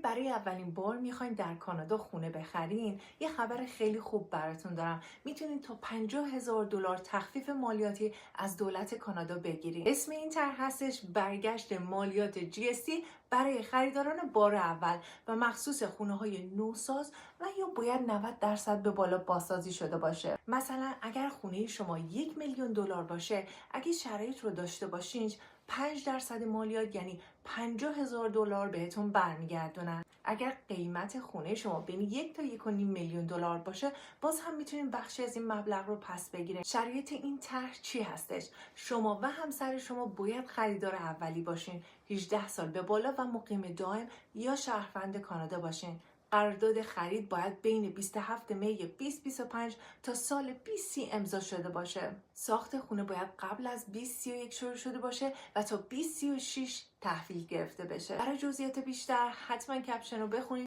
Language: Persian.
برای اولین بار میخواین در کانادا خونه بخرین، یه خبر خیلی خوب براتون دارم. میتونین تا $50,000 تخفیف مالیاتی از دولت کانادا بگیرین. اسم این طرح هستش برگشت مالیات GST برای خریداران بار اول و مخصوص خونه‌های نوساز و یا باید 90% به بالا بازسازی شده باشه. مثلا اگر خونه شما $1,000,000 باشه، اگه شرایط رو داشته باشین 5% مالیات یعنی $50,000 بهتون برمیگردونن. اگر قیمت خونه شما بین 1 تا 1.5 میلیون دلار باشه، باز هم میتونین بخشی از این مبلغ رو پس بگیرین. شرایط این طرح چی هستش؟ شما و همسر شما باید خریدار اولی باشین، 18 سال به بالا و مقیم دائم یا شهروند کانادا باشین. قرارداد خرید باید بین 27 می 2025 تا سال 2030 امضا شده باشه. ساخت خونه باید قبل از 2031 شروع شده باشه و تا 2036 تحویل گرفته بشه. برای جزئیات بیشتر حتما کپشن رو بخونید.